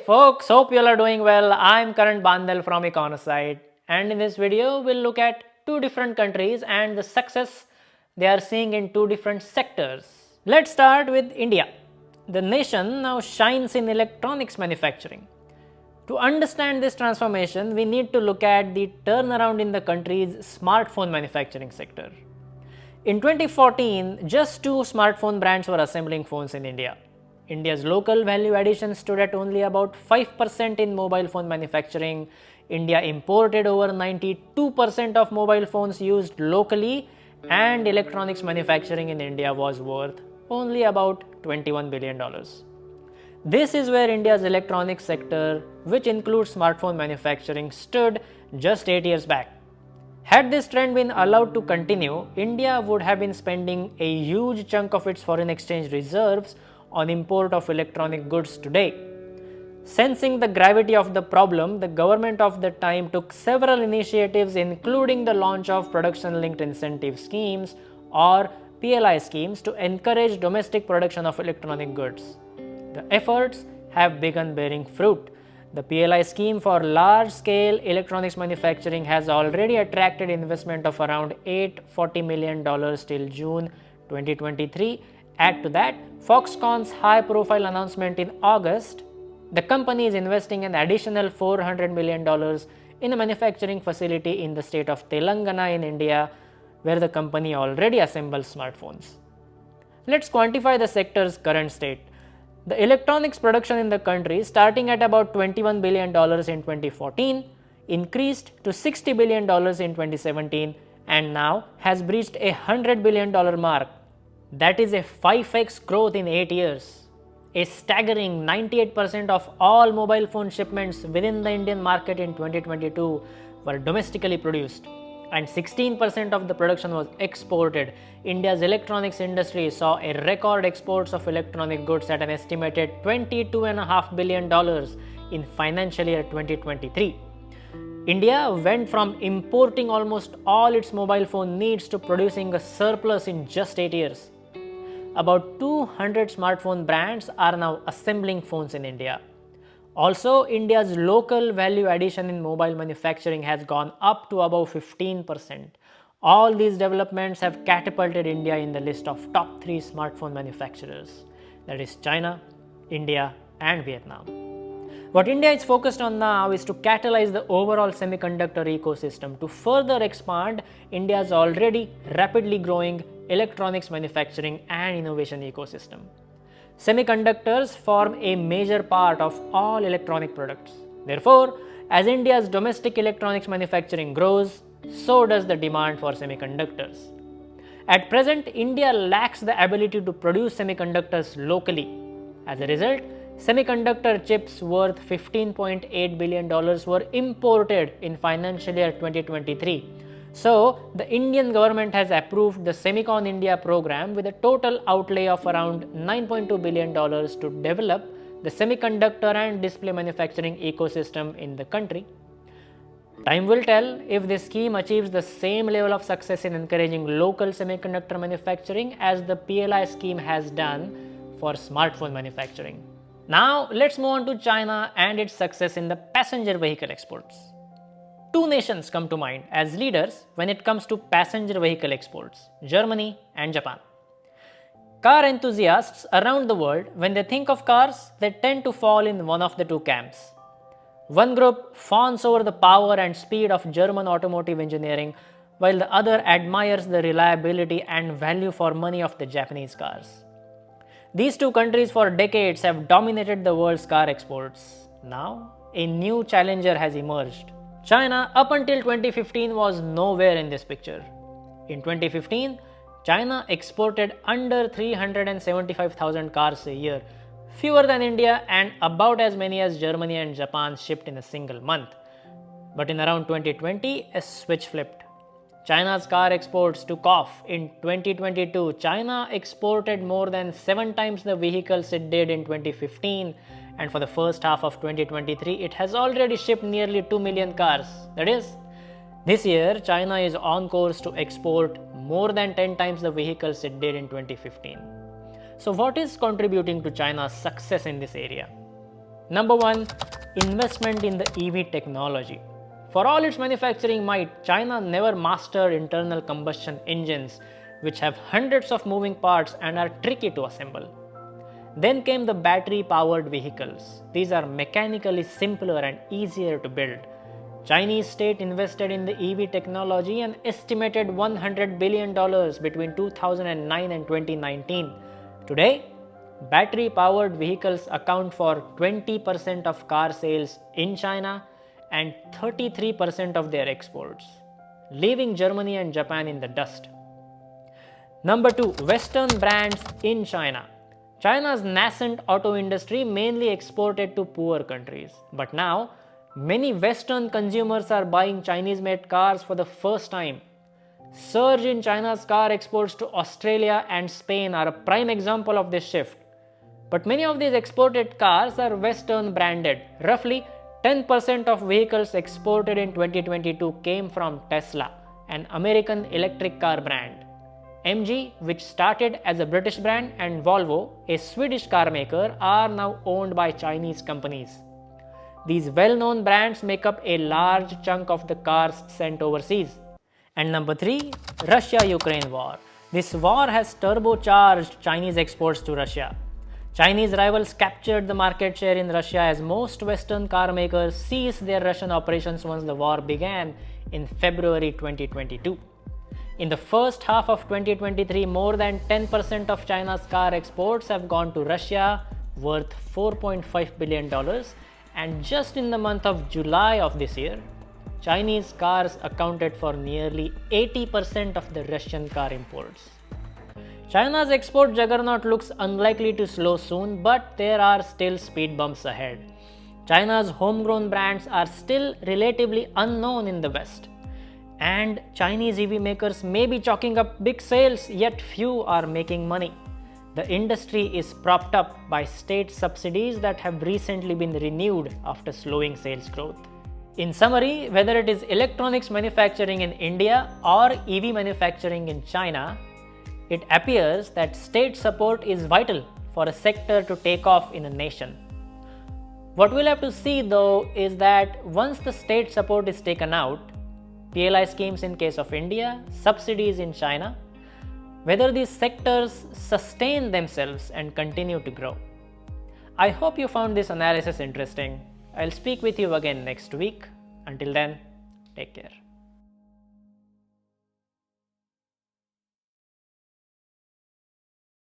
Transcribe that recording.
folks, hope you all are doing well. I'm Karan Bandal from Econosite, and in this video we'll look at two different countries and the success they are seeing in two different sectors. Let's start with India. The nation now shines in electronics manufacturing. To understand this transformation, we need to look at the turnaround in the country's smartphone manufacturing sector. In 2014, just two smartphone brands were assembling phones in India. India's local value addition stood at only about 5% in mobile phone manufacturing. India imported over 92% of mobile phones used locally, and electronics manufacturing in India was worth only about $21 billion. This is where India's electronics sector, which includes smartphone manufacturing, stood just 8 years back. Had this trend been allowed to continue, India would have been spending a huge chunk of its foreign exchange reserves on import of electronic goods today. Sensing the gravity of the problem, the government of the time took several initiatives, including the launch of production linked incentive schemes or PLI schemes to encourage domestic production of electronic goods. The efforts have begun bearing fruit. The PLI scheme for large-scale electronics manufacturing has already attracted investment of around $840 million till June 2023. Add to that Foxconn's high-profile announcement in August. The company is investing an additional $400 million in a manufacturing facility in the state of Telangana in India, where the company already assembles smartphones. Let's quantify the sector's current state. The electronics production in the country, starting at about $21 billion in 2014, increased to $60 billion in 2017 and now has breached a $100 billion mark. That is a 5x growth in 8 years. A staggering 98% of all mobile phone shipments within the Indian market in 2022 were domestically produced, and 16% of the production was exported. India's electronics industry saw a record exports of electronic goods at an estimated $22.5 billion in financial year 2023. India went from importing almost all its mobile phone needs to producing a surplus in just 8 years. About 200 smartphone brands are now assembling phones in India. Also, India's local value addition in mobile manufacturing has gone up to above 15%. All these developments have catapulted India in the list of top 3 smartphone manufacturers, that is China, India and Vietnam. What India is focused on now is to catalyze the overall semiconductor ecosystem to further expand India's already rapidly growing electronics manufacturing and innovation ecosystem. Semiconductors form a major part of all electronic products. Therefore, as India's domestic electronics manufacturing grows, so does the demand for semiconductors. At present, India lacks the ability to produce semiconductors locally. As a result, semiconductor chips worth $15.8 billion were imported in financial year 2023. So, the Indian government has approved the Semicon India program with a total outlay of around $9.2 billion to develop the semiconductor and display manufacturing ecosystem in the country. Time will tell if this scheme achieves the same level of success in encouraging local semiconductor manufacturing as the PLI scheme has done for smartphone manufacturing. Now, let's move on to China and its success in the passenger vehicle exports. Two nations come to mind as leaders when it comes to passenger vehicle exports: Germany and Japan. Car enthusiasts around the world, when they think of cars, they tend to fall in one of the two camps. One group fawns over the power and speed of German automotive engineering, while the other admires the reliability and value for money of the Japanese cars. These two countries for decades have dominated the world's car exports. Now, a new challenger has emerged. China, up until 2015, was nowhere in this picture. In 2015, China exported under 375,000 cars a year, fewer than India and about as many as Germany and Japan shipped in a single month. But in around 2020, a switch flipped. China's car exports took off. In 2022, China exported more than 7 times the vehicles it did in 2015. And for the first half of 2023, it has already shipped nearly 2 million cars. That is, this year, China is on course to export more than 10 times the vehicles it did in 2015. So what is contributing to China's success in this area? Number 1. Investment in the EV technology. For all its manufacturing might, China never mastered internal combustion engines, which have hundreds of moving parts and are tricky to assemble. Then came the battery-powered vehicles. These are mechanically simpler and easier to build. Chinese state invested in the EV technology an estimated $100 billion between 2009 and 2019. Today, battery-powered vehicles account for 20% of car sales in China and 33% of their exports, leaving Germany and Japan in the dust. Number 2. Western brands in China. China's nascent auto industry mainly exported to poor countries, but now many Western consumers are buying Chinese-made cars for the first time. Surge in China's car exports to Australia and Spain are a prime example of this shift. But many of these exported cars are Western branded. Roughly 10% of vehicles exported in 2022 came from Tesla, an American electric car brand. MG, which started as a British brand, and Volvo, a Swedish car maker, are now owned by Chinese companies. These well-known brands make up a large chunk of the cars sent overseas. And number 3, Russia-Ukraine war. This war has turbocharged Chinese exports to Russia. Chinese rivals captured the market share in Russia as most Western car makers ceased their Russian operations once the war began in February 2022. In the first half of 2023, more than 10% of China's car exports have gone to Russia, worth $4.5 billion. And just in the month of July of this year, Chinese cars accounted for nearly 80% of the Russian car imports. China's export juggernaut looks unlikely to slow soon, but there are still speed bumps ahead. China's homegrown brands are still relatively unknown in the West. And Chinese EV makers may be chalking up big sales, yet few are making money. The industry is propped up by state subsidies that have recently been renewed after slowing sales growth. In summary, whether it is electronics manufacturing in India or EV manufacturing in China, it appears that state support is vital for a sector to take off in a nation. What we'll have to see though is that once the state support is taken out, PLI schemes in case of India, subsidies in China, whether these sectors sustain themselves and continue to grow. I hope you found this analysis interesting. I'll speak with you again next week. Until then, take care.